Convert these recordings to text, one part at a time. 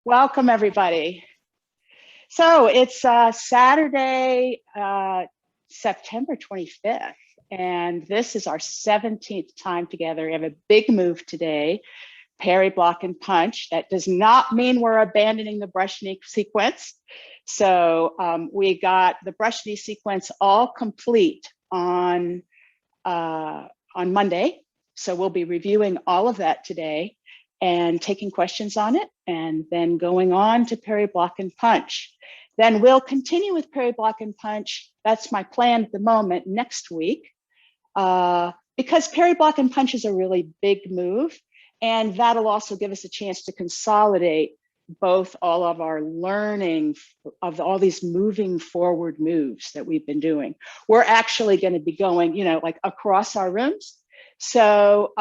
Welcome, everybody. So it's Saturday, September 25th, and this is our 17th time together. We have a big move today, Parry, block, and punch. That does not mean we're abandoning the brush knee sequence. So we got the brush knee sequence all complete on Monday. So we'll be reviewing all of that today and taking questions on it, and then going on to Parry, block, and punch. Then we'll continue with Parry, block, and punch. That's my plan at the moment next week, because Parry, block, and punch is a really big move, and that'll also give us a chance to consolidate both all of our learning of all these moving forward moves that we've been doing. We're actually going to be going, like across our rooms. So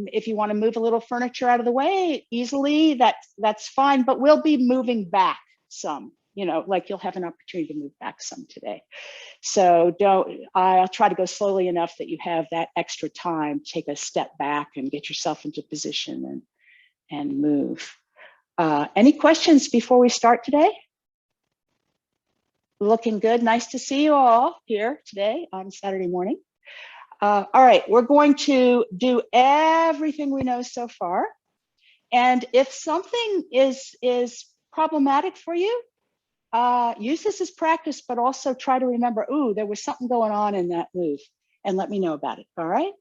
if you want to move a little furniture out of the way easily, that's fine, but we'll be moving back some, like you'll have an opportunity to move back some today. So I'll try to go slowly enough that you have that extra time, take a step back and get yourself into position and move. Any questions before we start today? Looking good. Nice to see you all here today on Saturday morning. All right, we're going to do everything we know so far. And if something is problematic for you, use this as practice, but also try to remember, ooh, there was something going on in that move, and let me know about it, all right?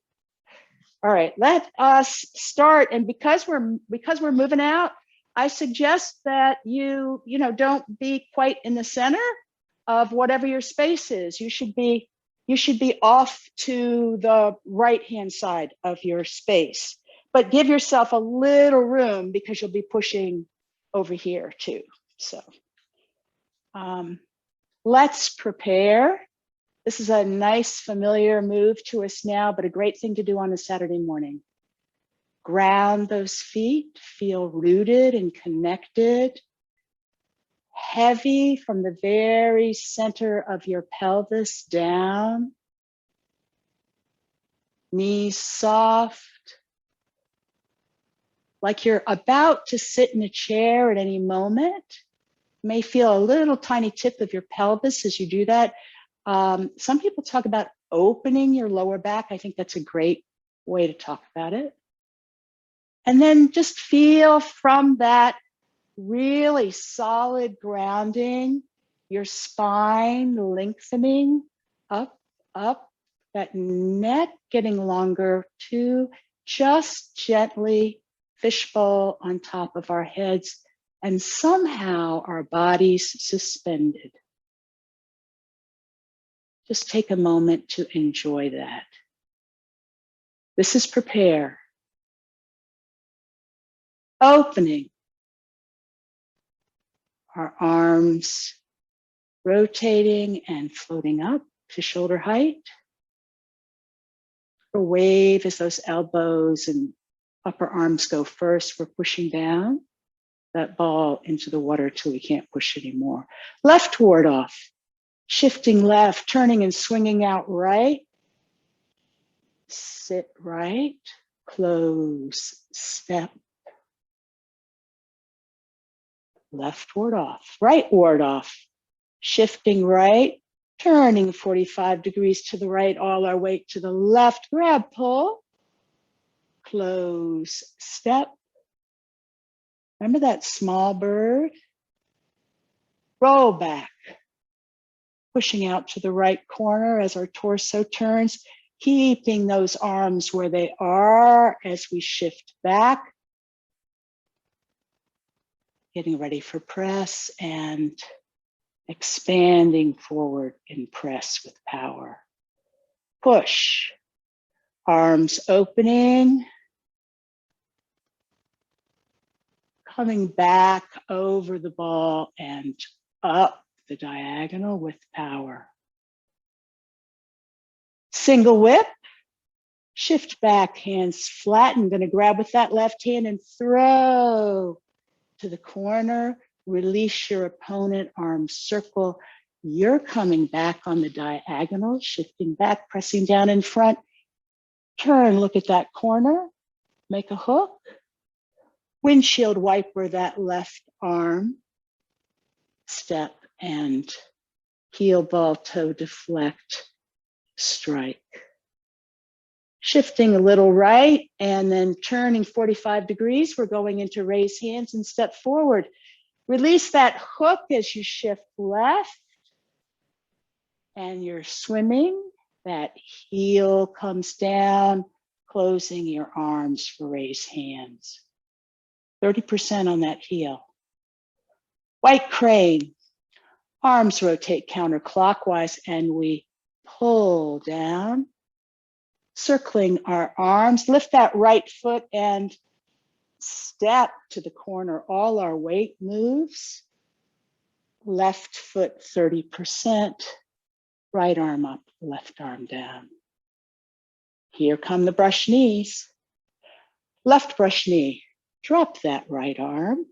All right, let us start. And because we're moving out, I suggest that you don't be quite in the center of whatever your space is. You should be off to the right-hand side of your space, but give yourself a little room because you'll be pushing over here too. So let's prepare. This is a nice familiar move to us now, but a great thing to do on a Saturday morning. Ground those feet, feel rooted and connected. Heavy from the very center of your pelvis down. Knees soft. Like you're about to sit in a chair at any moment. You may feel a little tiny tip of your pelvis as you do that. Some people talk about opening your lower back. I think that's a great way to talk about it. And then just feel from that really solid grounding, your spine lengthening up, that neck getting longer to just gently fishbowl on top of our heads, and somehow our bodies suspended. Just take a moment to enjoy that. This is prepare. Opening. Our arms rotating and floating up to shoulder height. A wave as those elbows and upper arms go first. We're pushing down that ball into the water till we can't push anymore. Left ward off. Shifting left, turning and swinging out right. Sit right. Close. Step. Left ward off, right ward off, shifting right, turning 45 degrees to the right, all our weight to the left, grab, pull, close, step. Remember that small bird? Roll back, pushing out to the right corner as our torso turns, keeping those arms where they are as we shift back. Getting ready for press and expanding forward in press with power. Push, arms opening, coming back over the ball and up the diagonal with power. Single whip, shift back, hands flatten. Gonna grab with that left hand and throw to the corner, release your opponent, arms circle. You're coming back on the diagonal, shifting back, pressing down in front. Turn, look at that corner, make a hook. windshield wiper that left arm, step and heel, ball, toe, deflect, strike. Shifting a little right and then turning 45 degrees. We're going into raise hands and step forward. Release that hook as you shift left and you're swimming. That heel comes down, closing your arms for raise hands. 30% on that heel. White crane. Arms rotate counterclockwise and we pull down, circling our arms. Lift that right foot and step to the corner. All our weight moves. Left foot 30%, right arm up, left arm down. Here come the brush knees. Left brush knee, drop that right arm.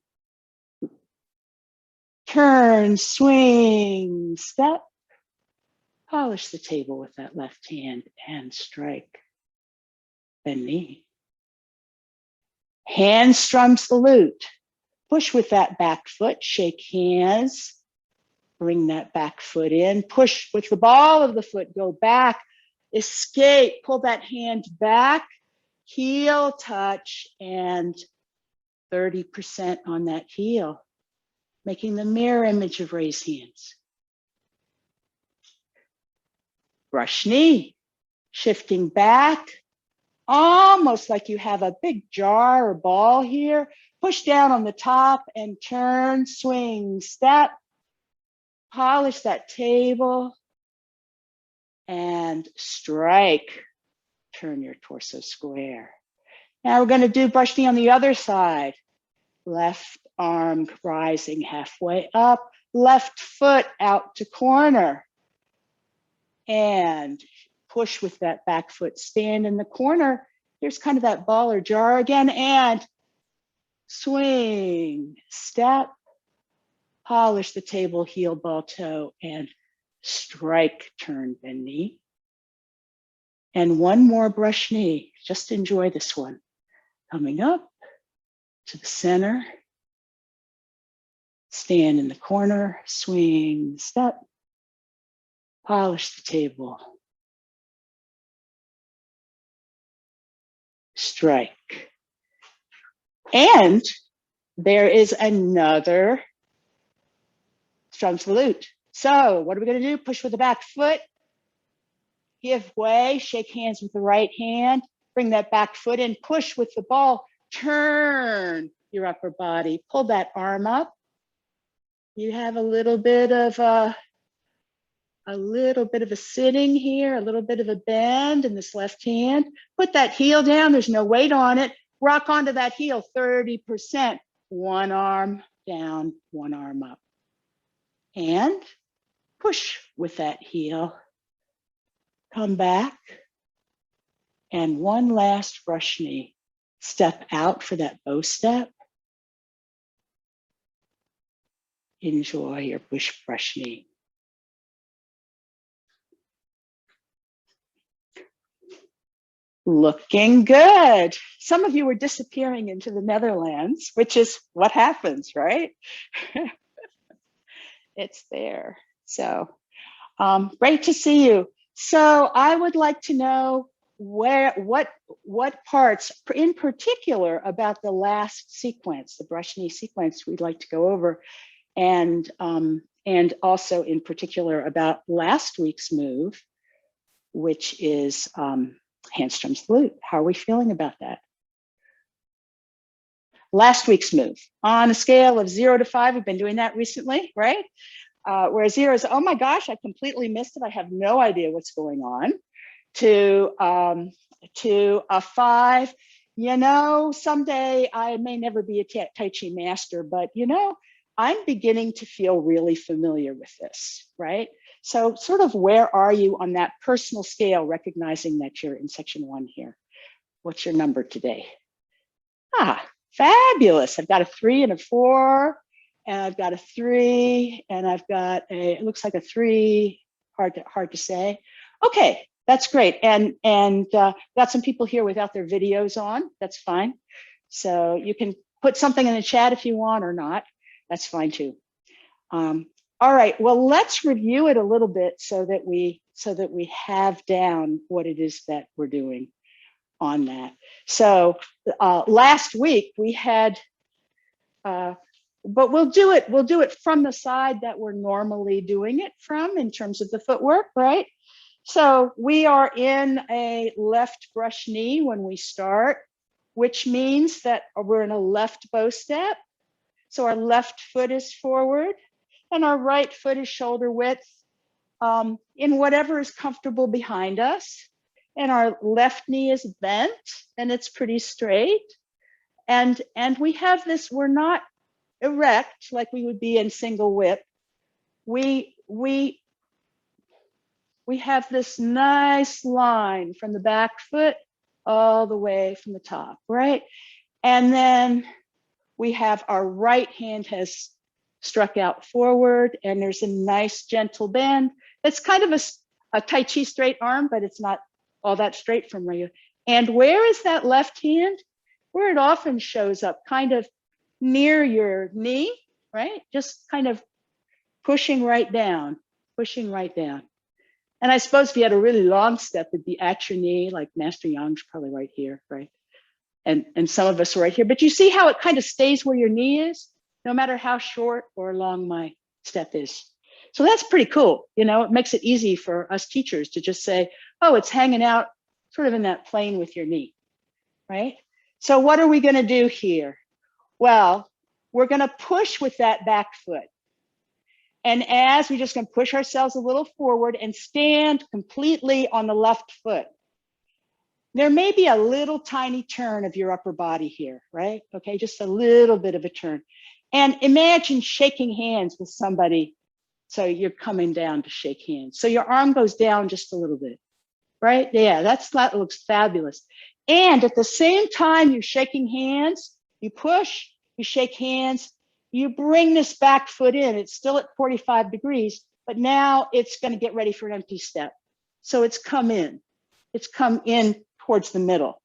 Turn, swing, step. Polish the table with that left hand and strike. Bend knee. Hand strums the lute. Push with that back foot, shake hands. Bring that back foot in. Push with the ball of the foot, go back. Escape, pull that hand back. Heel touch and 30% on that heel. Making the mirror image of raised hands. Brush knee, shifting back, almost like you have a big jar or ball here. Push down on the top and turn, swing, step. Polish that table and strike. Turn your torso square. Now we're going to do brush knee on the other side. Left arm rising halfway up, left foot out to corner. And push with that back foot, stand in the corner. Here's kind of that ball or jar again, and swing, step, polish the table, heel, ball, toe, and strike, turn, bend knee. And one more brush knee, just enjoy this one. Coming up to the center, stand in the corner, swing, step, polish the table, strike. And there is another strums the lute. So what are we going to do? Push with the back foot, give way, shake hands with the right hand, bring that back foot in, push with the ball, turn your upper body, pull that arm up. You have a little bit of a sitting here, a little bit of a bend in this left hand. Put that heel down, there's no weight on it. Rock onto that heel, 30%. One arm down, one arm up. And push with that heel. Come back. And one last brush knee. Step out for that bow step. Enjoy your brush knee. Looking good. Some of you were disappearing into the Netherlands, which is what happens, right? It's there. So great to see you. So I would like to know what parts in particular about the last sequence, the brush knee sequence, we'd like to go over, and also in particular about last week's move, which is hand strums the lute. How are we feeling about that? Last week's move, on a scale of 0 to 5, we've been doing that recently, right? Where 0 is, oh my gosh, I completely missed it. I have no idea what's going on. To a 5, you know, someday I may never be a Tai Chi master, but you know, I'm beginning to feel really familiar with this, right? So sort of where are you on that personal scale, recognizing that you're in section 1 here? What's your number today? Ah, fabulous. I've got a 3 and a 4, and I've got a 3, and I've got it looks like a 3, hard to say. Okay, that's great. And got some people here without their videos on, that's fine. So you can put something in the chat if you want or not. That's fine too. All right, well, let's review it a little bit so that we have down what it is that we're doing on that. So last week we had, but we'll do it from the side that we're normally doing it from in terms of the footwork, right? So we are in a left brush knee when we start, which means that we're in a left bow step. So our left foot is forward and our right foot is shoulder width in whatever is comfortable behind us. And our left knee is bent and it's pretty straight. And we have this, we're not erect like we would be in single whip. We have this nice line from the back foot all the way from the top, right? And then we have our right hand has struck out forward and there's a nice gentle bend. It's kind of a Tai Chi straight arm, but it's not all that straight from where you. And where is that left hand? Where it often shows up, kind of near your knee, right? Just kind of pushing right down, pushing right down. And I suppose if you had a really long step, it'd be at your knee, like Master Yang's probably right here, right? And some of us are right here, but you see how it kind of stays where your knee is, no matter how short or long my step is. So that's pretty cool. You know, it makes it easy for us teachers to just say, oh, it's hanging out sort of in that plane with your knee, right? So what are we gonna do here? Well, we're gonna push with that back foot. And as we're just gonna push ourselves a little forward and stand completely on the left foot. There may be a little tiny turn of your upper body here, right? Okay, just a little bit of a turn. And imagine shaking hands with somebody. So you're coming down to shake hands. So your arm goes down just a little bit, right? Yeah, that looks fabulous. And at the same time you're shaking hands, you push, you shake hands, you bring this back foot in. It's still at 45 degrees, but now it's gonna get ready for an empty step. So it's come in. It's come in towards the middle.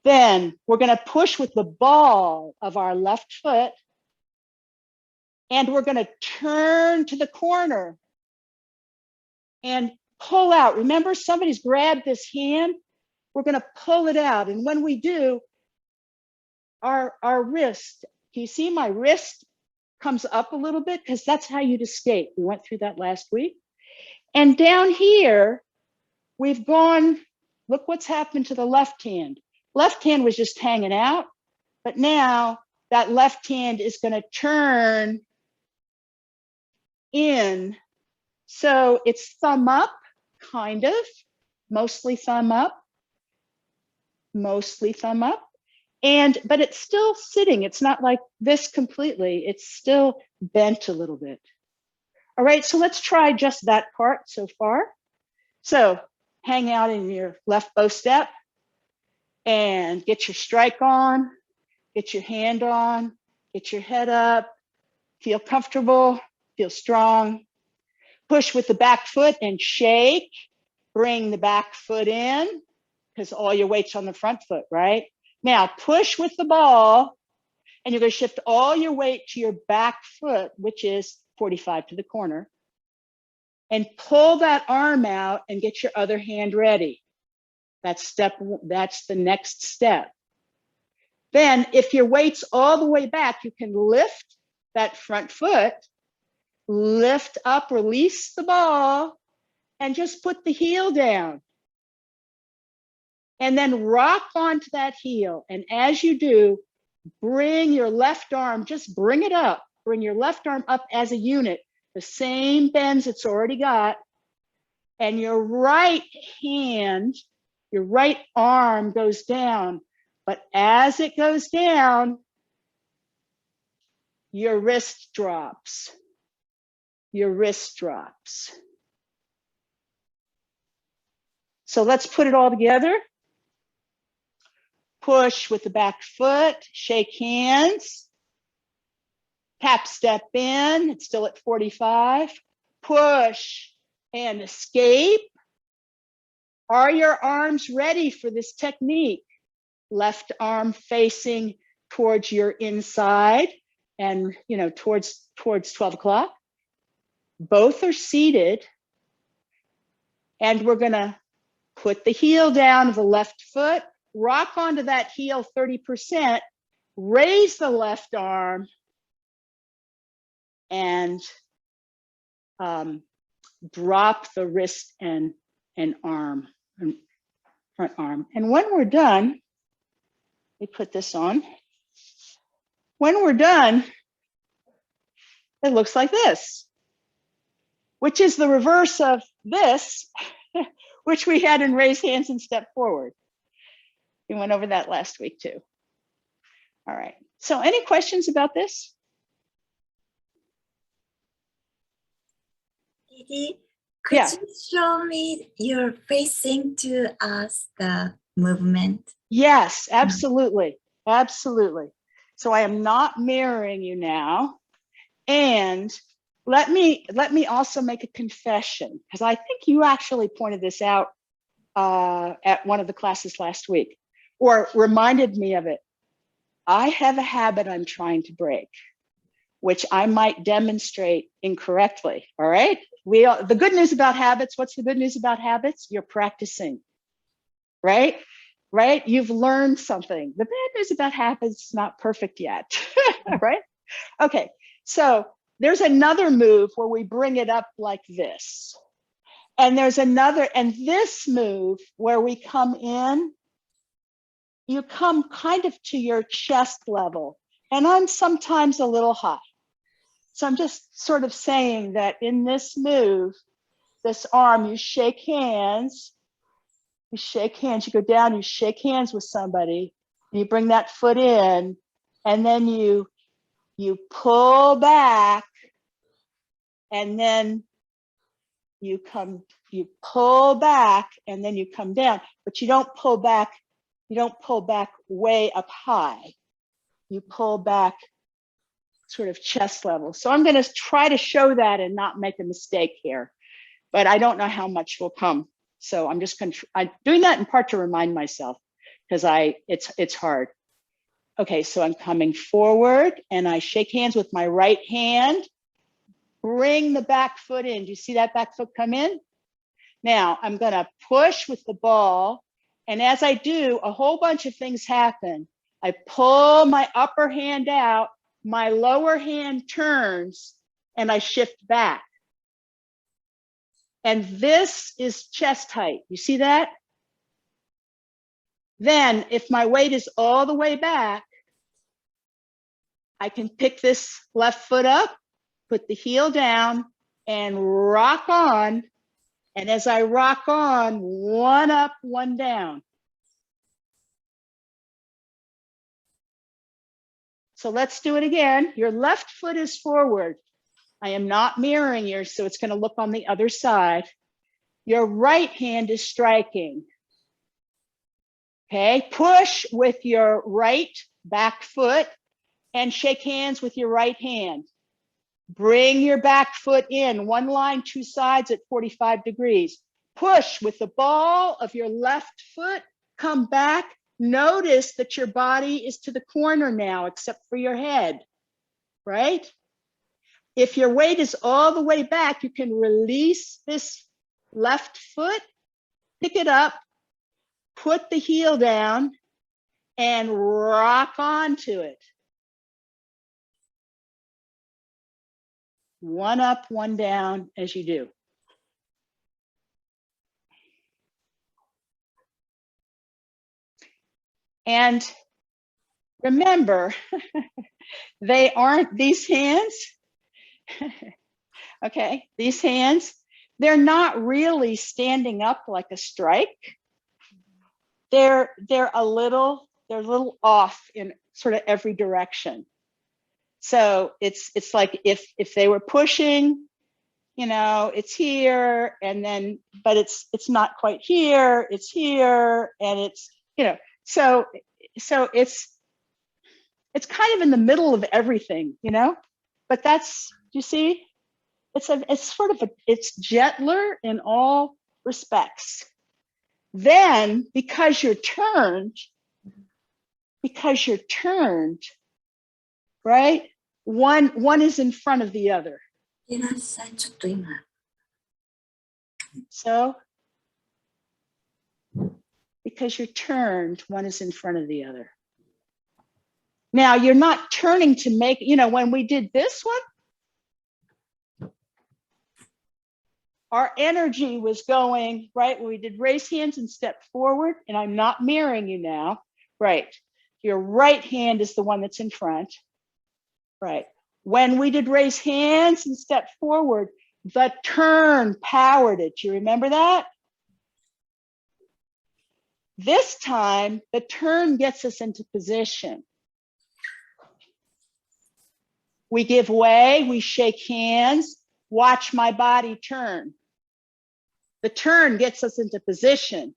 Then we're gonna push with the ball of our left foot and we're gonna turn to the corner and pull out. Remember, somebody's grabbed this hand. We're gonna pull it out. And when we do, our wrist, do you see my wrist comes up a little bit? Because that's how you'd escape. We went through that last week. And down here, we've gone, look what's happened to the left hand. Left hand was just hanging out, but now that left hand is gonna turn in. So it's thumb up, kind of, mostly thumb up, but it's still sitting. It's not like this completely. It's still bent a little bit. All right, so let's try just that part so far. So hang out in your left bow step and get your strike on, get your hand on, get your head up, feel comfortable, feel strong. Push with the back foot and shake. Bring the back foot in because all your weight's on the front foot, right? Now push with the ball and you're going to shift all your weight to your back foot, which is 45 to the corner, and pull that arm out and get your other hand ready. That's the next step. Then if your weight's all the way back, you can lift that front foot, lift up, release the ball, and just put the heel down. And then rock onto that heel. And as you do, bring your left arm, just bring it up. Bring your left arm up as a unit, the same bends it's already got. And your right hand, your right arm goes down. But as it goes down, your wrist drops. Your wrist drops. So let's put it all together. Push with the back foot, shake hands, tap step in, it's still at 45. Push and escape. Are your arms ready for this technique? Left arm facing towards your inside and, you know, towards 12 o'clock. Both are seated. And we're gonna put the heel down of the left foot, rock onto that heel 30%, raise the left arm, and drop the wrist and arm, and front arm. And when we're done, we put this on. When we're done, it looks like this, which is the reverse of this, which we had in raise hands and step forward. We went over that last week too. All right, so any questions about this? Didi, could Yeah. you show me your facing to us the movement? Yes, absolutely, absolutely. So I am not mirroring you now. And let me also make a confession, because I think you actually pointed this out at one of the classes last week, or reminded me of it. I have a habit I'm trying to break, which I might demonstrate incorrectly. All right. The good news about habits, what's the good news about habits? You're practicing, right? Right? You've learned something. The bad news about habits is not perfect yet, right? Okay, so there's another move where we bring it up like this. And there's another, and this move where we come in, you come kind of to your chest level. And I'm sometimes a little high. So I'm just sort of saying that in this move, this arm, you shake hands, you go down, you shake hands with somebody, you bring that foot in, and then you pull back, and then you pull back, and then you come down, but you don't pull back way up high. You pull back sort of chest level. So I'm going to try to show that and not make a mistake here, but I don't know how much will come. So I'm just I'm doing that in part to remind myself, because it's hard. Okay, so I'm coming forward and I shake hands with my right hand, bring the back foot in. Do you see that back foot come in? Now I'm gonna push with the ball, and as I do, a whole bunch of things happen. I pull my upper hand out, my lower hand turns, and I shift back. And this is chest height. You see that? Then if my weight is all the way back, I can pick this left foot up, put the heel down, and rock on. And as I rock on, one up, one down. So let's do it again. Your left foot is forward. I am not mirroring yours, so it's going to look on the other side. Your right hand is striking. Okay, push with your right back foot and shake hands with your right hand. Bring your back foot in, one line, two sides at 45 degrees. Push with the ball of your left foot, come back. Notice that your body is to the corner now, except for your head, right? If your weight is all the way back, you can release this left foot, pick it up, put the heel down, and rock onto it. One up, one down as you do. And remember, they aren't these hands. Okay, these hands, they're not really standing up like a strike. They're a little off in sort of every direction. So it's like if they were pushing, you know, it's here, and then, but it's not quite here, it's here, and it's, you know, so it's kind of in the middle of everything, you know, but that's, you see, it's gentler in all respects. Then, because you're turned, because you're turned, right? One is in front of the other. いらっしゃい。ちょっと今。 So, because you're turned, one is in front of the other. Now, you're not turning to make, you know, when we did this one, our energy was going, right? When we did raise hands and step forward, and I'm not mirroring you now, right? Your right hand is the one that's in front, right? When we did raise hands and step forward, the turn powered it. You remember that? This time, the turn gets us into position. We give way, we shake hands, watch my body turn. The turn gets us into position,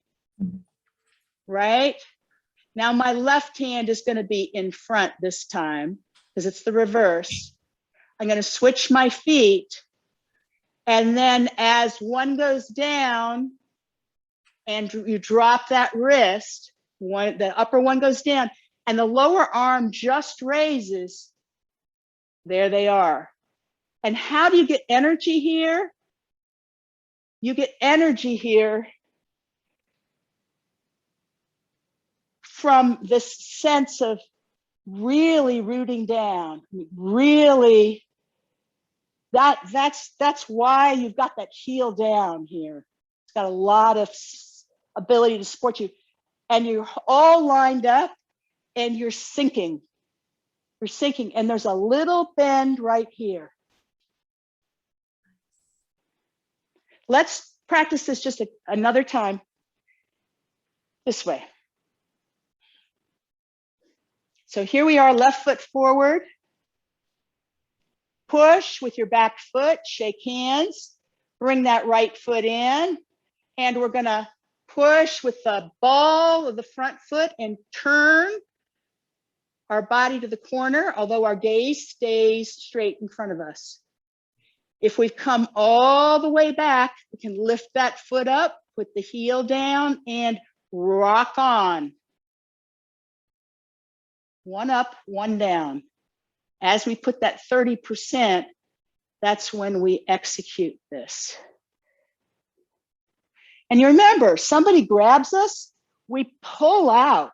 right? Now my left hand is going to be in front this time because it's the reverse. I'm going to switch my feet. And then as one goes down and you drop that wrist, the upper one goes down and the lower arm just raises. There they are. And how do you get energy here? You get energy here from this sense of really rooting down, really, that's why you've got that heel down here. It's got a lot of ability to support you. And you're all lined up and you're sinking. You're sinking, and there's a little bend right here. Let's practice this just another time. This way. So here we are, left foot forward. Push with your back foot, shake hands, bring that right foot in, and we're gonna push with the ball of the front foot and turn our body to the corner, although our gaze stays straight in front of us. If we've come all the way back, we can lift that foot up, put the heel down, and rock on. One up, one down. As we put that 30%, that's when we execute this. And you remember, somebody grabs us, we pull out.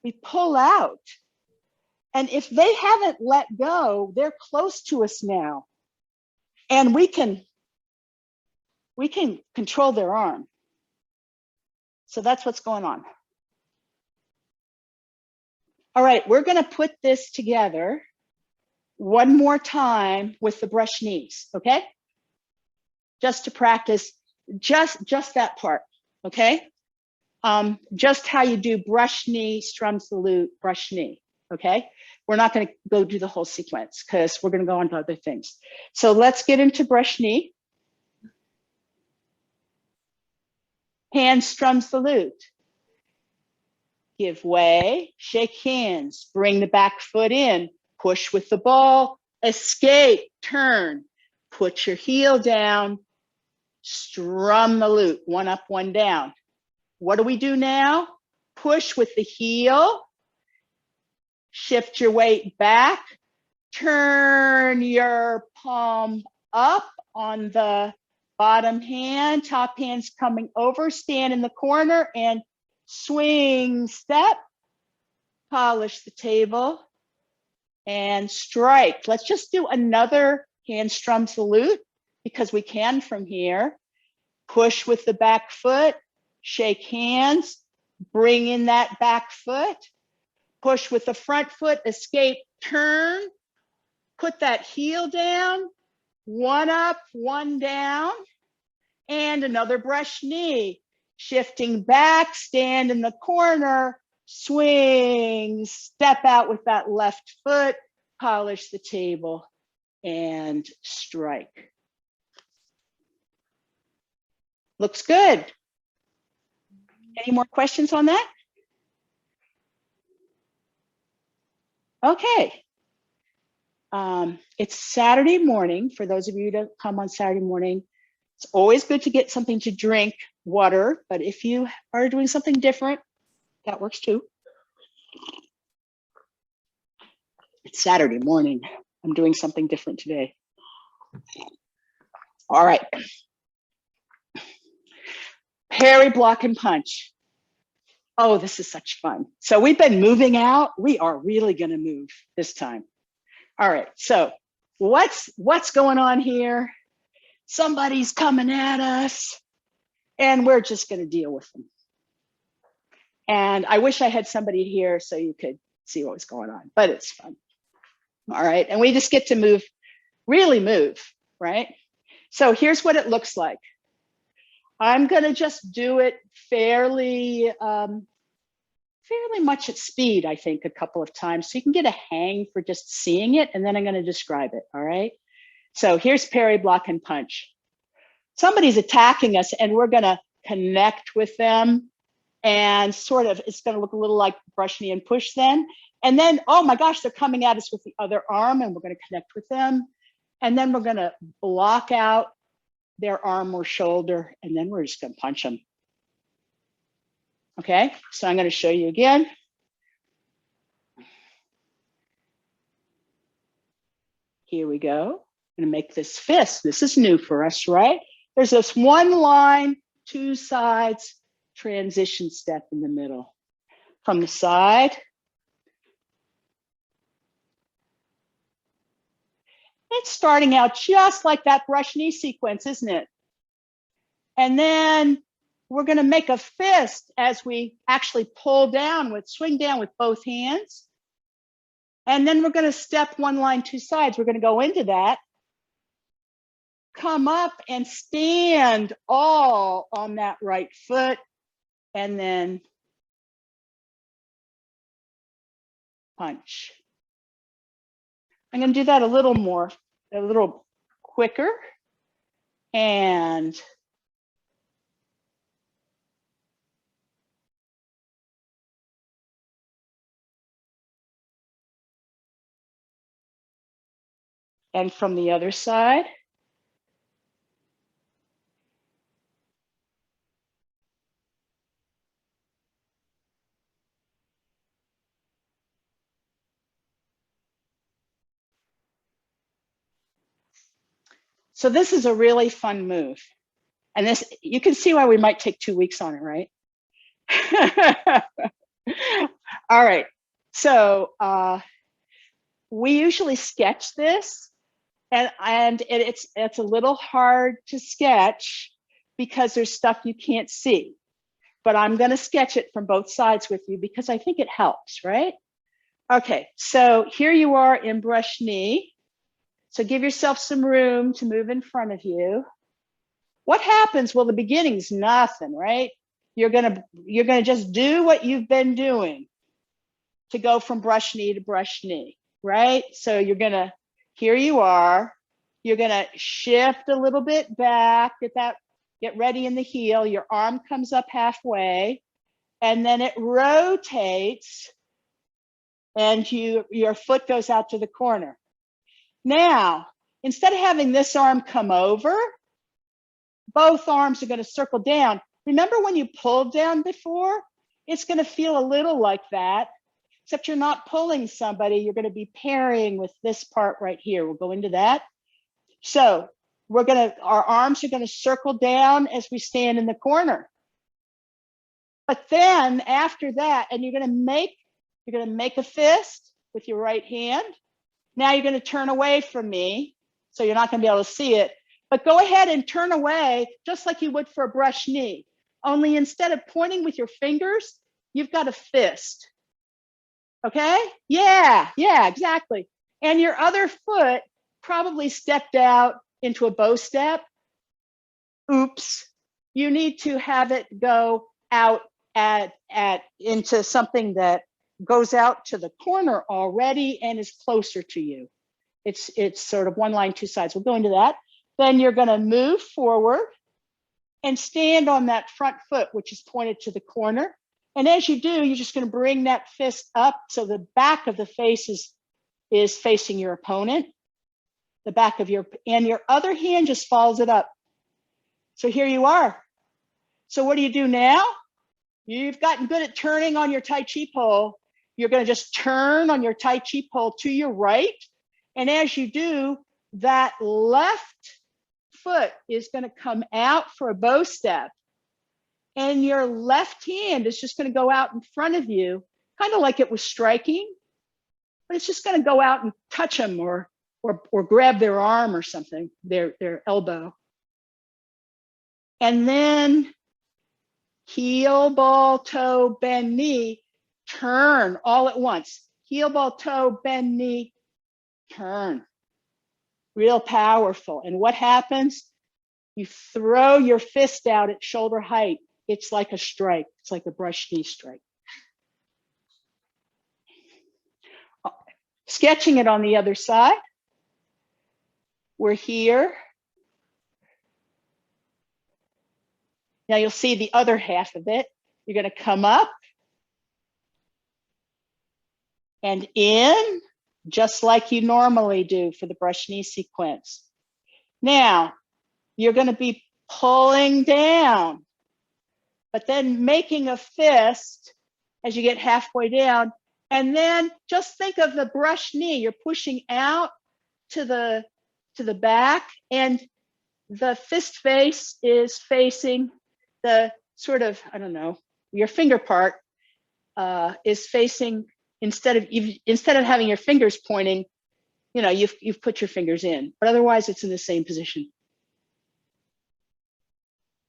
We pull out. And if they haven't let go, they're close to us now. And we can control their arm. So that's what's going on. All right, we're going to put this together one more time with the brush knees, okay? Just to practice just that part, okay? Just how you do brush knee, strums the lute, brush knee, okay? We're not going to go do the whole sequence because we're going to go on to other things. So let's get into brush knee. Hand strums the lute. Give way, shake hands, bring the back foot in, push with the ball, escape, turn, put your heel down, strum the lute, one up, one down. What do we do now? Push with the heel, shift your weight back, turn your palm up on the bottom hand, top hand's coming over, stand in the corner and swing, step, polish the table, and strike. Let's just do another hand strums the lute because we can from here. Push with the back foot, shake hands, bring in that back foot, push with the front foot, escape, turn, put that heel down, one up, one down, and another brush knee. Shifting back, stand in the corner, swing, step out with that left foot, polish the table, and strike. Looks good. Any more questions on that? Okay. It's Saturday morning. For those of you that come on Saturday morning, it's always good to get something to drink, water, but if you are doing something different, that works too. It's Saturday morning. I'm doing something different today. All right. Parry, block, and punch. Oh, this is such fun. So we've been moving out. We are really going to move this time. All right. So what's going on here? Somebody's coming at us, and we're just going to deal with them. And I wish I had somebody here so you could see what was going on, but it's fun. All right. And we just get to move, really move, right? So here's what it looks like. I'm going to just do it fairly much at speed, I think, a couple of times, so you can get a hang for just seeing it, and then I'm going to describe it. All right. So here's parry, block, and punch. Somebody's attacking us, and we're going to connect with them, and sort of, it's going to look a little like brush, knee, and push then. And then, oh my gosh, they're coming at us with the other arm, and we're going to connect with them. And then we're going to block out their arm or shoulder, and then we're just going to punch them. Okay, so I'm going to show you again. Here we go. I'm going to make this fist. This is new for us, right? There's this one line, two sides, transition step in the middle. From the side. It's starting out just like that brush knee sequence, isn't it? And then we're going to make a fist as we actually pull down with, swing down with both hands. And then we're going to step one line, two sides. We're going to go into that, come up and stand all on that right foot, and then punch. I'm going to do that a little more, a little quicker. And from the other side. So this is a really fun move. And this, you can see why we might take 2 weeks on it, right? All right. So we usually sketch this, and it's a little hard to sketch because there's stuff you can't see. But I'm going to sketch it from both sides with you because I think it helps, right? Okay, so here you are in brush knee. So give yourself some room to move in front of you. What happens? Well, the beginning's nothing, right? You're gonna just do what you've been doing to go from brush knee to brush knee, right? So you're gonna, here you are, you're gonna shift a little bit back, get ready in the heel, your arm comes up halfway, and then it rotates, and your foot goes out to the corner. Now, instead of having this arm come over, both arms are going to circle down. Remember when you pulled down before? It's going to feel a little like that, except you're not pulling somebody. You're going to be parrying with this part right here. We'll go into that. So our arms are going to circle down as we stand in the corner. But then after that, and you're going to make a fist with your right hand. Now you're going to turn away from me, so you're not going to be able to see it. But go ahead and turn away just like you would for a brush knee. Only instead of pointing with your fingers, you've got a fist. Okay? Yeah, exactly. And your other foot probably stepped out into a bow step. Oops. You need to have it go out into something that goes out to the corner already and is closer to you. It's sort of one line, two sides. We'll go into that. Then you're going to move forward and stand on that front foot, which is pointed to the corner. And as you do, you're just going to bring that fist up so the back of the face is facing your opponent. The back of your other hand just follows it up. So here you are. So what do you do now? You've gotten good at turning on your Tai Chi pole. you're going to just turn on your Tai Chi pole to your right. And as you do, that left foot is going to come out for a bow step. And your left hand is just going to go out in front of you, kind of like it was striking, but it's just going to go out and touch them or grab their arm or something, their elbow. And then heel, ball, toe, bend, knee, turn all at once. Heel, ball, toe, bend, knee, turn. Real powerful. And what happens? You throw your fist out at shoulder height. It's like a strike. It's like a brush knee strike. Sketching it on the other side. We're here. Now you'll see the other half of it. You're going to come up and in, just like you normally do for the brush knee sequence. Now, you're going to be pulling down, but then making a fist as you get halfway down. And then just think of the brush knee. You're pushing out to the back, and the fist face is facing the sort of, I don't know, your finger part is facing, instead of having your fingers pointing, you know, you've put your fingers in, but otherwise it's in the same position.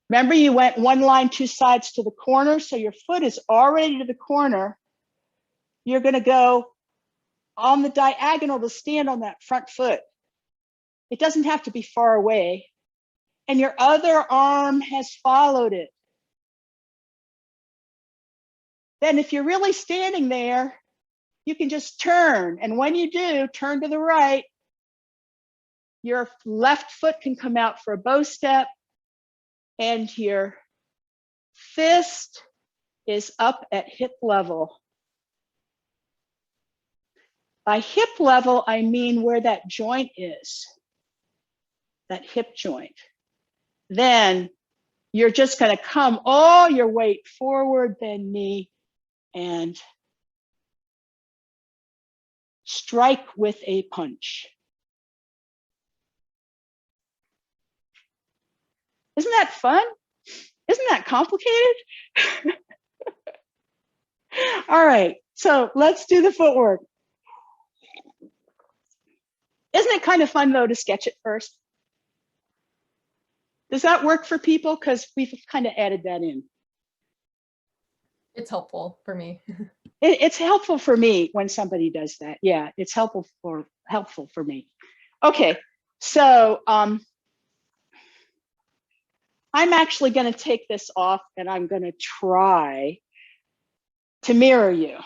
Remember, you went one line, two sides to the corner, so your foot is already to the corner. You're going to go on the diagonal to stand on that front foot. It doesn't have to be far away. And your other arm has followed it. Then if you're really standing there, you can just turn. And when you do, turn to the right. Your left foot can come out for a bow step, and your fist is up at hip level. By hip level, I mean where that joint is, that hip joint. Then you're just going to come all your weight forward, bend knee, and strike with a punch. Isn't that fun? Isn't that complicated? All right, so let's do the footwork. Isn't it kind of fun, though, to sketch it first? Does that work for people? Because we've kind of added that in. It's helpful for me. It's helpful for me when somebody does that. Yeah, it's helpful for me. Okay, so I'm actually going to take this off, and I'm going to try to mirror you.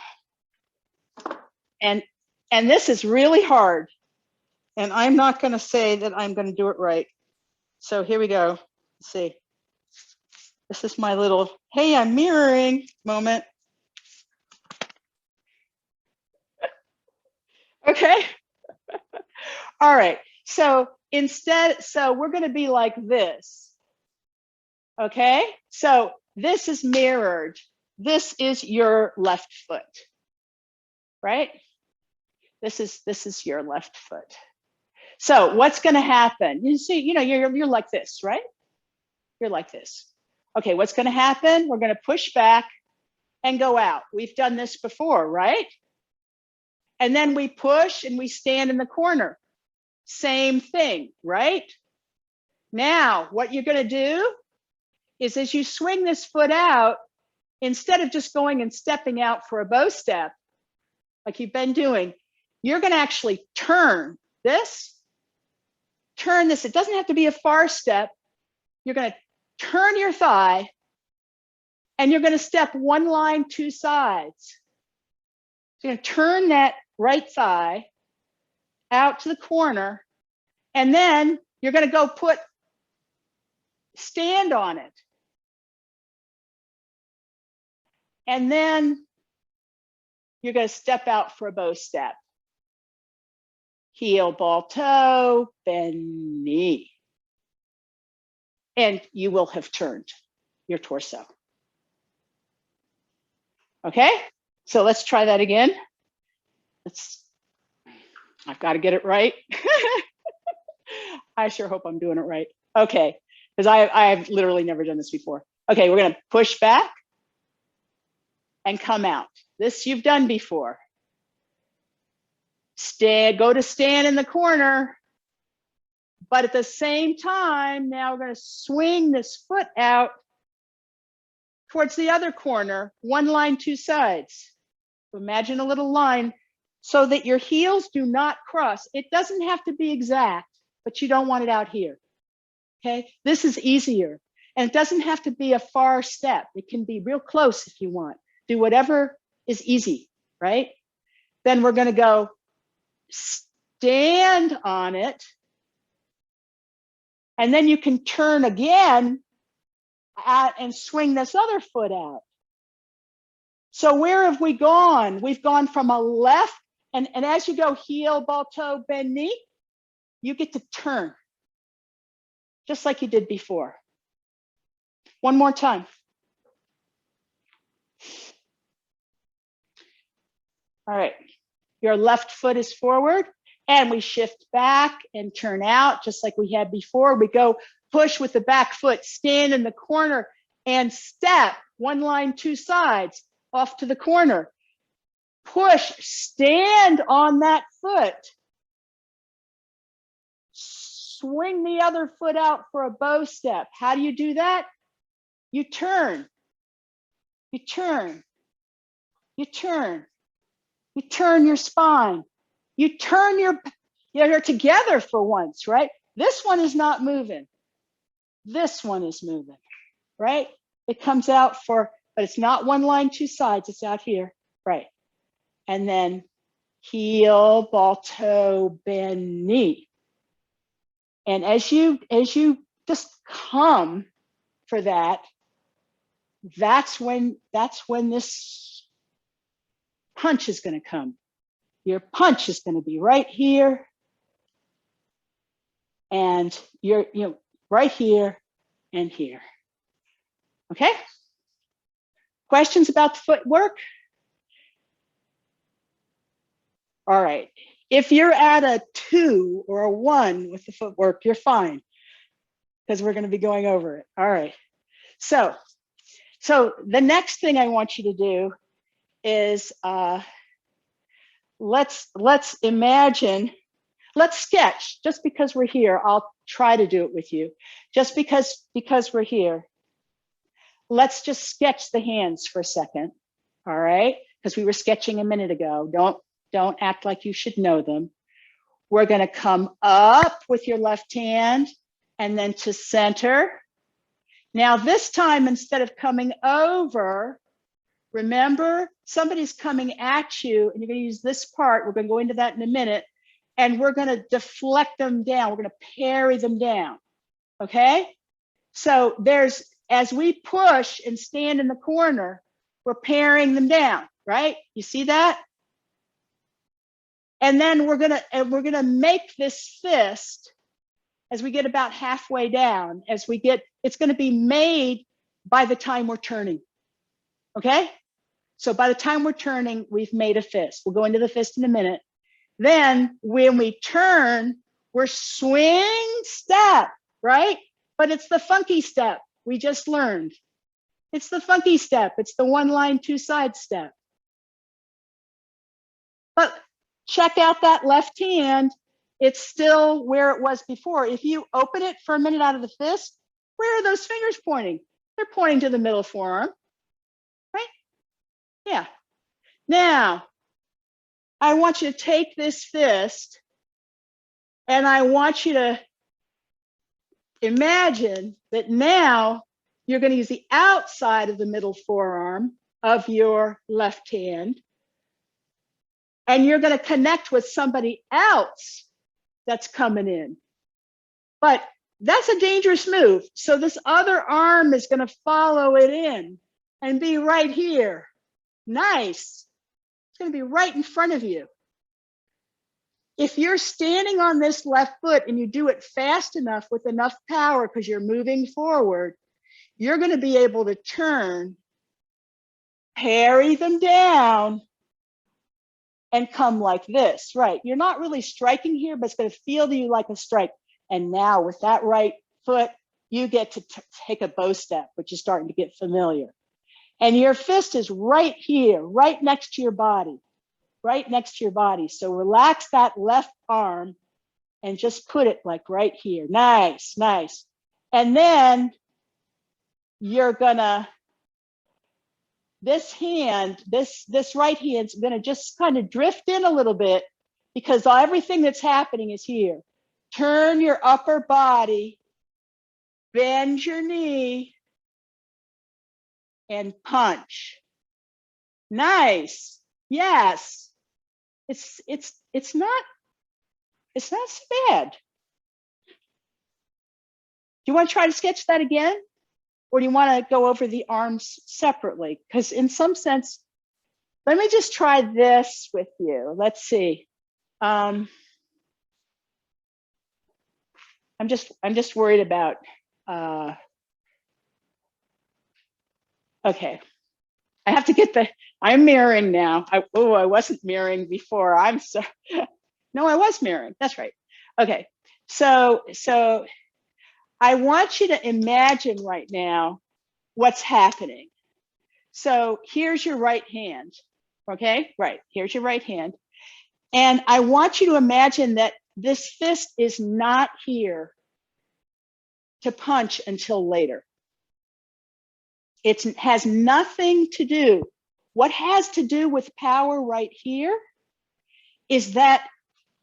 And this is really hard, and I'm not going to say that I'm going to do it right. So here we go. Let's see. This is my little, hey, I'm mirroring moment. Okay. All right. So we're going to be like this. Okay. So this is mirrored. This is your left foot, right? This is your left foot. So what's going to happen? You see, you know, you're like this, right? You're like this. Okay, what's going to happen? We're going to push back and go out. We've done this before, right? And then we push and we stand in the corner. Same thing, right? Now, what you're going to do is, as you swing this foot out, instead of just going and stepping out for a bow step, like you've been doing, you're going to actually turn this. Turn this. It doesn't have to be a far step. You're going to turn your thigh, and you're going to step one line, two sides. So you're going to turn that right thigh out to the corner, and then you're going to go stand on it. And then you're going to step out for a bow step. Heel, ball, toe, bend, knee. And you will have turned your torso. Okay? So let's try that again. I've got to get it right. I sure hope I'm doing it right. Okay, because I've literally never done this before. Okay, we're gonna push back and come out. This you've done before. Go to stand in the corner, but at the same time, now we're gonna swing this foot out towards the other corner, one line, two sides. So imagine a little line so that your heels do not cross. It doesn't have to be exact, but you don't want it out here, okay? This is easier. And it doesn't have to be a far step. It can be real close if you want. Do whatever is easy, right? Then we're gonna go stand on it. And then you can turn again and swing this other foot out. So where have we gone? We've gone from a left, and as you go heel, ball, toe, bend, knee, you get to turn, just like you did before. One more time. All right, your left foot is forward, and we shift back and turn out, just like we had before. We go push with the back foot, stand in the corner, and step, one line, two sides, off to the corner. Push, stand on that foot. Swing the other foot out for a bow step. How do you do that? You turn, you turn, you turn, you turn your spine. You turn you're together for once, right? This one is not moving. This one is moving, right? It comes out but it's not one line, two sides, it's out here, right? And then heel, ball, toe, bend, knee. And as you just come for that, that's when this punch is going to come. Your punch is going to be right here, and you're right here and here. Okay? Questions about the footwork? All right. If you're at a 2 or a 1 with the footwork, you're fine, because we're going to be going over it. All right. So the next thing I want you to do is let's imagine, let's sketch. Just because we're here, I'll try to do it with you. Just because we're here, let's just sketch the hands for a second. All right, because we were sketching a minute ago. Don't act like you should know them. We're going to come up with your left hand and then to center. Now this time, instead of coming over, remember, somebody's coming at you and you're going to use this part. We're going to go into that in a minute, and we're going to deflect them down. We're going to parry them down. Okay? So as we push and stand in the corner, we're parrying them down, right? You see that? And then we're gonna make this fist as we get about halfway down. It's going to be made by the time we're turning. Okay? So by the time we're turning, we've made a fist. We'll go into the fist in a minute. Then when we turn, we're swing step, right? But it's the funky step we just learned. It's the funky step. It's the one line, two side step. But check out that left hand. It's still where it was before. If you open it for a minute out of the fist, where are those fingers pointing? They're pointing to the middle forearm, right? Yeah. Now, I want you to take this fist and I want you to imagine that now you're going to use the outside of the middle forearm of your left hand, and you're going to connect with somebody else that's coming in. But that's a dangerous move. So this other arm is going to follow it in and be right here. Nice. It's going to be right in front of you. If you're standing on this left foot and you do it fast enough with enough power because you're moving forward, you're going to be able to turn parry them down, and come like this, right? You're not really striking here, but it's going to feel to you like a strike. And now with that right foot, you get to take a bow step, which is starting to get familiar. And your fist is right here, right next to your body, right next to your body. So relax that left arm and just put it like right here. Nice, nice. And then you're gonna, this hand, this right hand's gonna just kind of drift in a little bit because everything that's happening is here. Turn your upper body, bend your knee, and punch. Nice. Yes. It's not so bad. Do you want to try to sketch that again? Or do you want to go over the arms separately? Because in some sense, let me just try this with you. Let's see. I'm just worried about, okay. I have to get I'm mirroring now. I wasn't mirroring before. No, I was mirroring. That's right. Okay, so I want you to imagine right now what's happening. So here's your right hand, okay? Right, here's your right hand. And I want you to imagine that this fist is not here to punch until later. It has nothing to do. What has to do with power right here is that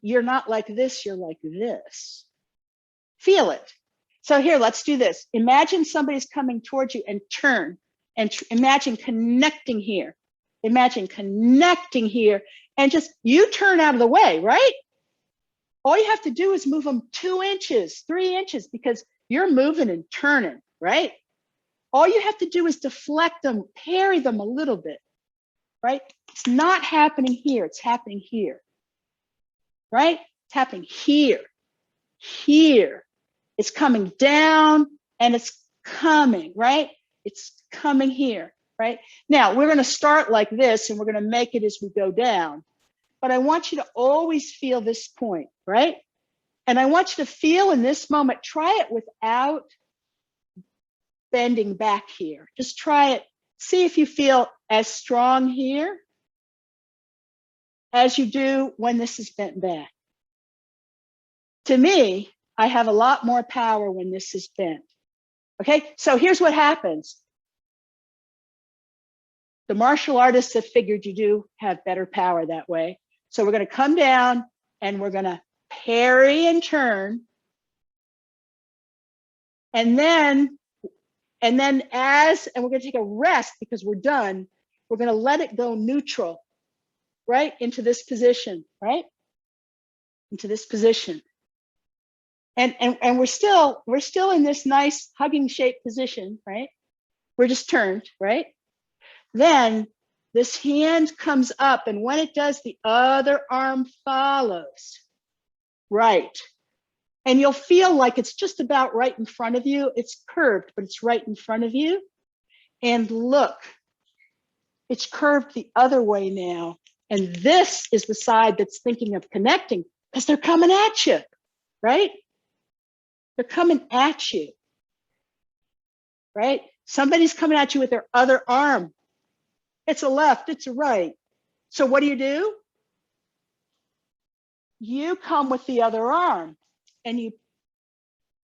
you're not like this, you're like this. Feel it. So here, let's do this. Imagine somebody's coming towards you and turn and imagine connecting here. Imagine connecting here and just, you turn out of the way, right? All you have to do is move them 2 inches, 3 inches, because you're moving and turning, right? All you have to do is deflect them, parry them a little bit, right? It's not happening here, it's happening here, right? It's happening here, here. It's coming down and it's coming, right? It's coming here, right? Now, we're gonna start like this and we're gonna make it as we go down. But I want you to always feel this point, right? And I want you to feel in this moment, try it without bending back here. Just try it. See if you feel as strong here as you do when this is bent back. To me, I have a lot more power when this is bent. Okay, so here's what happens. The martial artists have figured you do have better power that way. So we're going to come down and we're going to parry and turn. And then we're going to take a rest because we're done. We're going to let it go neutral, right? Into this position, right? Into this position. And we're still in this nice hugging shape position, right? We're just turned, right? Then this hand comes up, and when it does, the other arm follows, right? And you'll feel like it's just about right in front of you. It's curved, but it's right in front of you. And look, it's curved the other way now. And this is the side that's thinking of connecting because they're coming at you, right? They're coming at you, right? Somebody's coming at you with their other arm. It's a left, it's a right. So what do? You come with the other arm and you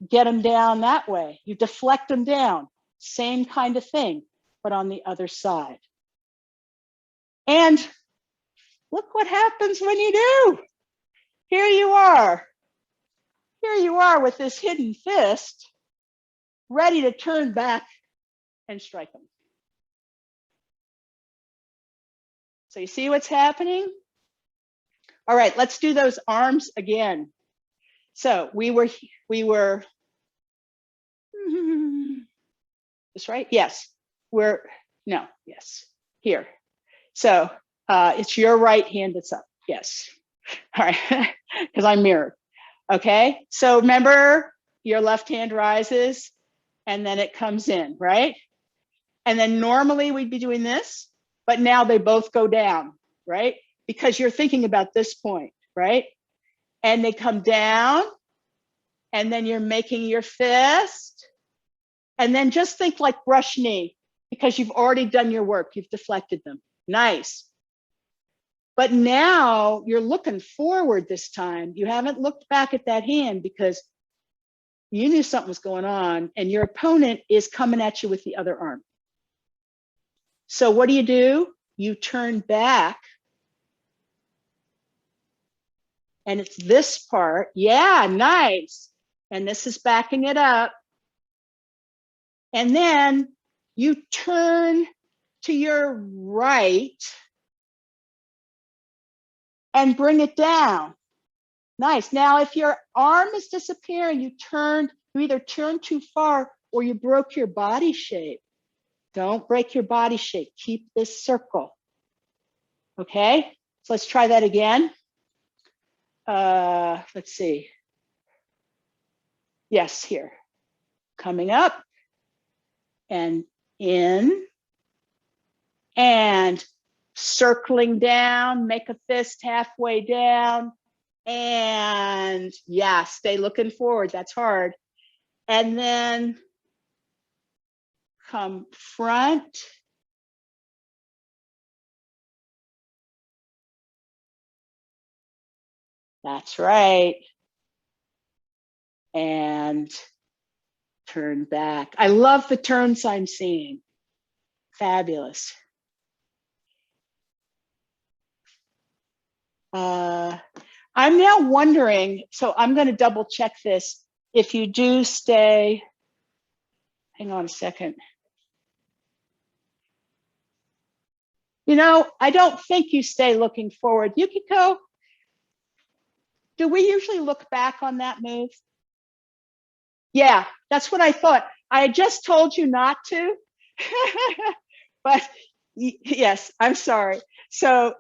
get them down that way. You deflect them down. Same kind of thing, but on the other side. And look what happens when you do. Here you are. Here you are with this hidden fist, ready to turn back and strike them. So you see what's happening? All right, let's do those arms again. So we were this right? Yes, yes, here. So it's your right hand that's up, yes. All right, because I'm mirrored. Okay, so remember your left hand rises and then it comes in, right? And then normally we'd be doing this, but now they both go down, right? Because you're thinking about this point, right? And they come down, and then you're making your fist, and then just think like brush knee, because you've already done your work, you've deflected them. Nice. But now you're looking forward this time. You haven't looked back at that hand because you knew something was going on, and your opponent is coming at you with the other arm. So what do? You turn back, and it's this part. Yeah, nice. And this is backing it up. And then you turn to your right and bring it down. Nice. Now, if your arm is disappearing, you either turn too far or you broke your body shape. Don't break your body shape. Keep this circle. Okay, so let's try that again. Let's see. Yes, here. Coming up and in and circling down, make a fist halfway down. And yeah, stay looking forward. That's hard. And then come front. That's right. And turn back. I love the turns I'm seeing. Fabulous. I'm now wondering, so I'm going to double check this. If you do stay, hang on a second. You know, I don't think you stay looking forward. Yukiko, do we usually look back on that move? Yeah, that's what I thought. I just told you not to, but yes, I'm sorry. So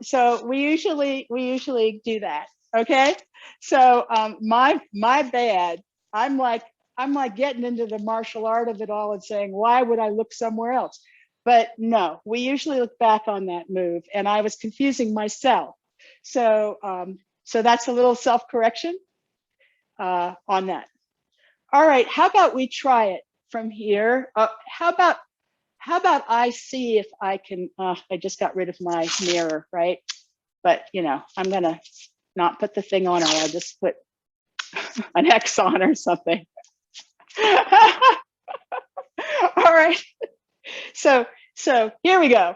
we usually do that. Okay. So my bad. I'm like getting into the martial art of it all and saying, why would I look somewhere else? But no, we usually look back on that move, and I was confusing myself. So so that's a little self-correction on that. All right, how about we try it from here? How about I see if I can, I just got rid of my mirror, right? But you know, I'm gonna not put the thing on, or I'll just put an X on or something. All right, so here we go.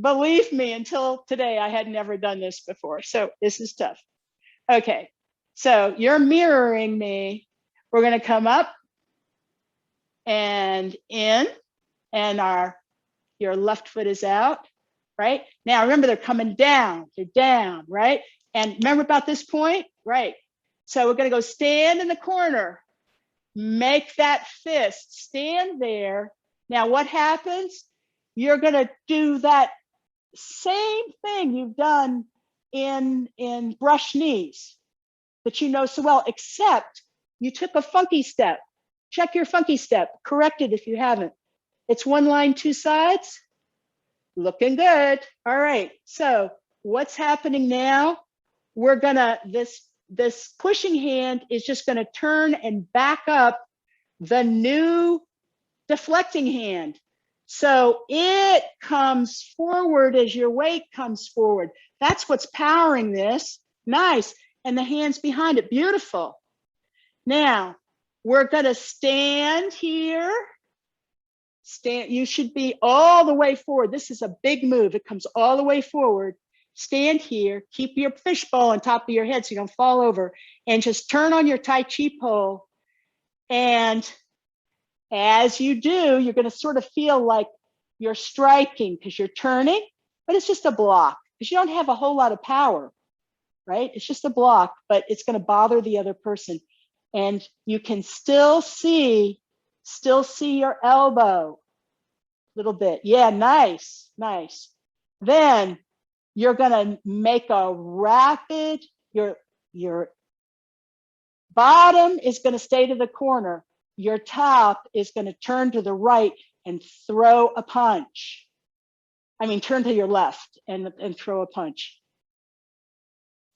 Believe me, until today, I had never done this before, so this is tough. Okay, so you're mirroring me. We're gonna come up and in, and your left foot is out, right? Now remember, they're coming down, they're down, right? And remember about this point, right? So we're gonna go stand in the corner, make that fist, stand there. Now what happens? You're gonna do that same thing you've done in brush knees that you know so well, except you took a funky step. Check your funky step, correct it if you haven't. It's one line, two sides. Looking good. All right, so what's happening now? We're gonna, this pushing hand is just gonna turn and back up the new deflecting hand. So it comes forward as your weight comes forward. That's what's powering this. Nice. And the hands behind it. Beautiful. Now, we're going to stand here. Stand. You should be all the way forward. This is a big move. It comes all the way forward. Stand here. Keep your fishbowl on top of your head so you don't fall over. And just turn on your Tai Chi pole. And as you do, you're going to sort of feel like you're striking because you're turning, but it's just a block because you don't have a whole lot of power, right? It's just a block, but it's going to bother the other person. And you can still see your elbow a little bit. Yeah, nice, nice. Then you're going to make a rapid, your bottom is going to stay to the corner. Your top is going to turn to the right and throw a punch. I mean, turn to your left and throw a punch.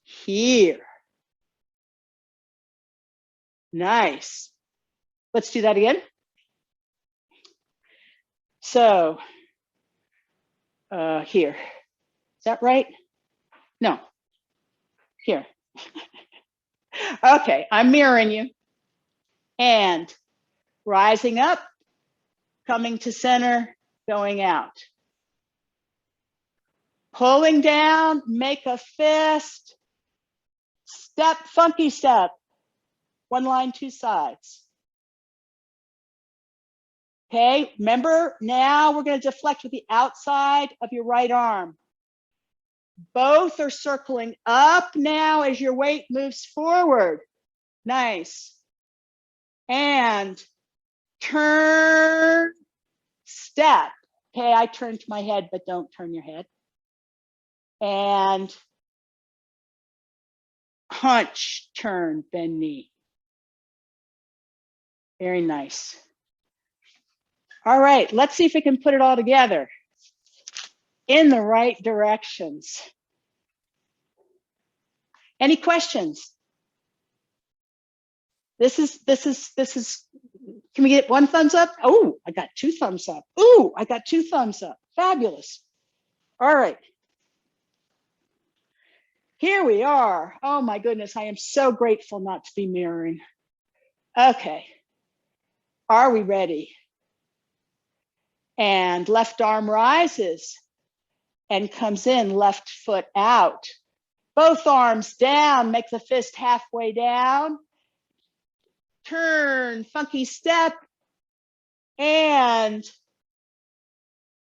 Here. Nice. Let's do that again. So, here. Is that right? No. Here. Okay, I'm mirroring you. And rising up, coming to center, going out. Pulling down, make a fist. Step, funky step. One line, two sides. Okay, remember, now we're going to deflect with the outside of your right arm. Both are circling up now as your weight moves forward. Nice. And turn, step. Okay, I turned my head, but don't turn your head. And punch, turn, bend knee. Very nice. All right, let's see if we can put it all together in the right directions. Any questions? This is, can we get one thumbs up? Oh, I got two thumbs up. Ooh, I got two thumbs up. Fabulous. All right. Here we are. Oh my goodness, I am so grateful not to be mirroring. Okay. Are we ready? And left arm rises and comes in, left foot out. Both arms down, make the fist halfway down. Turn, funky step, and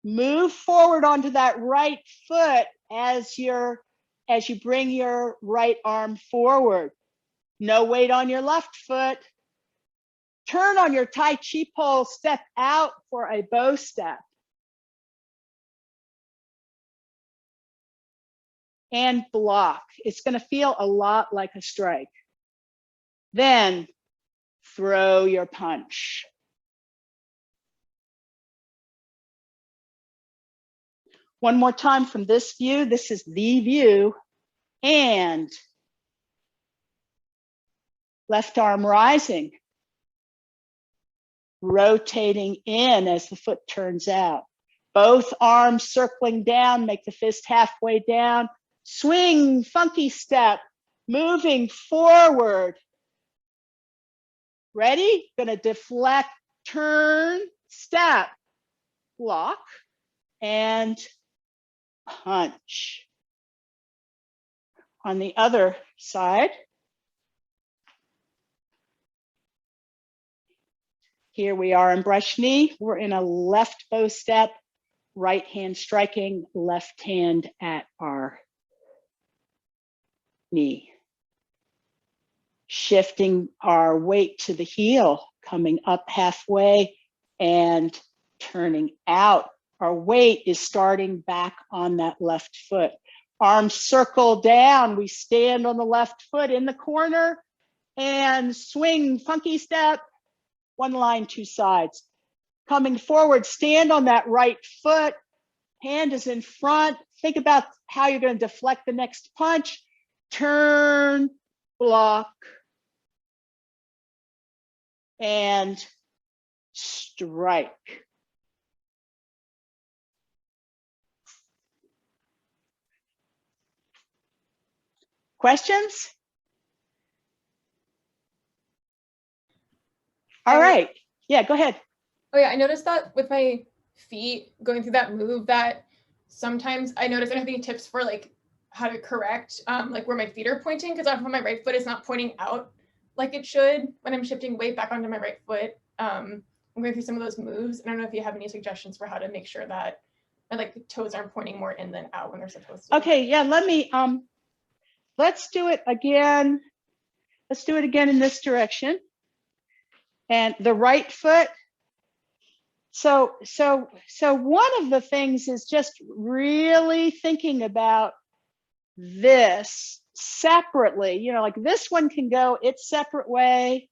move forward onto that right foot as you bring your right arm forward. No weight on your left foot. Turn on your Tai Chi pole, step out for a bow step. And block. It's going to feel a lot like a strike. Then throw your punch. One more time from this view. This is the view. And left arm rising. Rotating in as the foot turns out. Both arms circling down, make the fist halfway down. Swing, funky step, moving forward. Ready? Gonna deflect, turn, step, block, and punch. On the other side, here we are in brush knee. We're in a left bow step, right hand striking, left hand at our knee. Shifting our weight to the heel, coming up halfway and turning out. Our weight is starting back on that left foot. Arms circle down. We stand on the left foot in the corner and swing, funky step, one line, two sides. Coming forward, stand on that right foot. Hand is in front. Think about how you're going to deflect the next punch. Turn, block, and strike. Questions? All right. Yeah, go ahead. Oh yeah, I noticed that with my feet going through that move that sometimes I notice I don't have any tips for like how to correct like where my feet are pointing, because often my right foot is not pointing out like it should when I'm shifting weight back onto my right foot. I'm going through some of those moves. I don't know if you have any suggestions for how to make sure that my like toes aren't pointing more in than out when they're supposed to. Okay, yeah, let me let's do it again. Let's do it again in this direction. And the right foot. So one of the things is just really thinking about this separately. You know, like this one can go its separate way,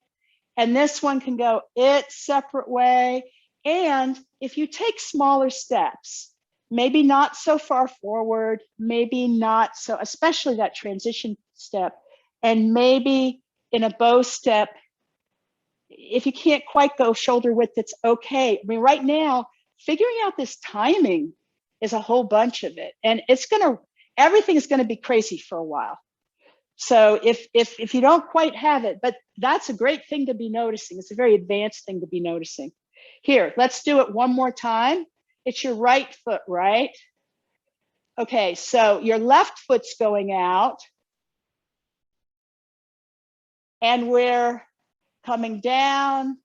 and this one can go its separate way. And if you take smaller steps, maybe not so far forward, maybe not so, especially that transition step, and maybe in a bow step, if you can't quite go shoulder width, it's okay. I mean, right now, figuring out this timing is a whole bunch of it, and everything is gonna be crazy for a while. So if you don't quite have it, but that's a great thing to be noticing. It's a very advanced thing to be noticing. Here, let's do it one more time. It's your right foot, right? Okay, so your left foot's going out, and we're coming down,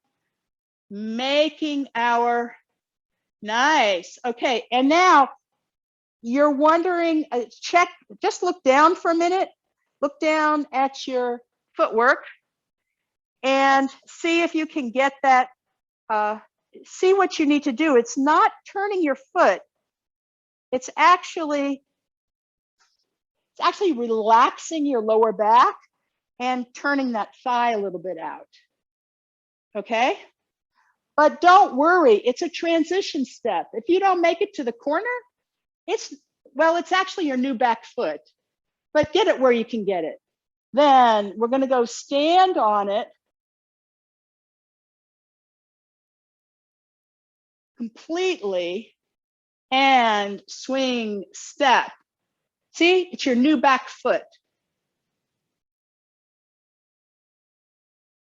making our, nice. Okay, and now you're wondering, just look down for a minute. Look down at your footwork and see if you can get that, see what you need to do. It's not turning your foot. It's actually relaxing your lower back and turning that thigh a little bit out. Okay? But don't worry, it's a transition step. If you don't make it to the corner, it's actually your new back foot, but get it where you can get it. Then we're gonna go stand on it completely and swing step. See, it's your new back foot.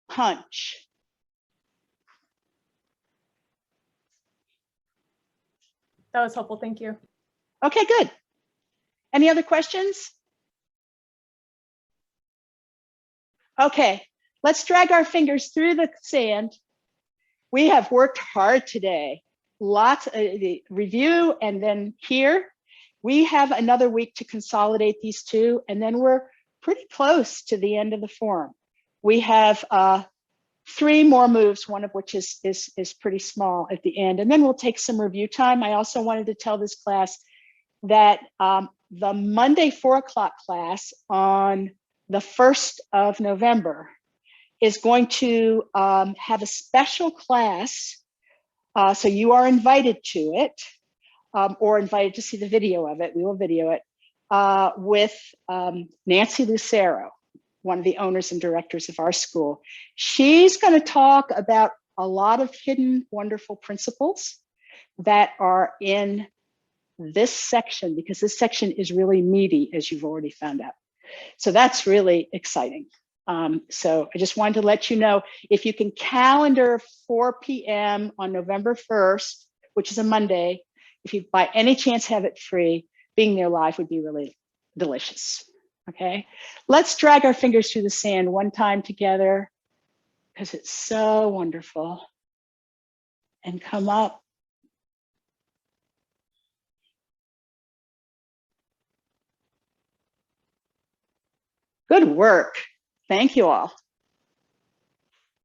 Punch. That was helpful, thank you. Okay, good. Any other questions? Okay, let's drag our fingers through the sand. We have worked hard today. Lots of the review, and then here, we have another week to consolidate these two, and then we're pretty close to the end of the form. We have 3 more moves, one of which is pretty small at the end, and then we'll take some review time. I also wanted to tell this class that the Monday 4 o'clock class on the 1st of November is going to have a special class. So you are invited to it, or invited to see the video of it. We will video it with Nancy Lucero, one of the owners and directors of our school. She's going to talk about a lot of hidden, wonderful principles that are in this section, because this section is really meaty, as you've already found out. So that's really exciting. So I just wanted to let you know, if you can calendar 4 p.m. on November 1st, which is a Monday, if you by any chance have it free, being there live would be really delicious. Okay, let's drag our fingers through the sand one time together, because it's so wonderful. And come up. Good work. Thank you all.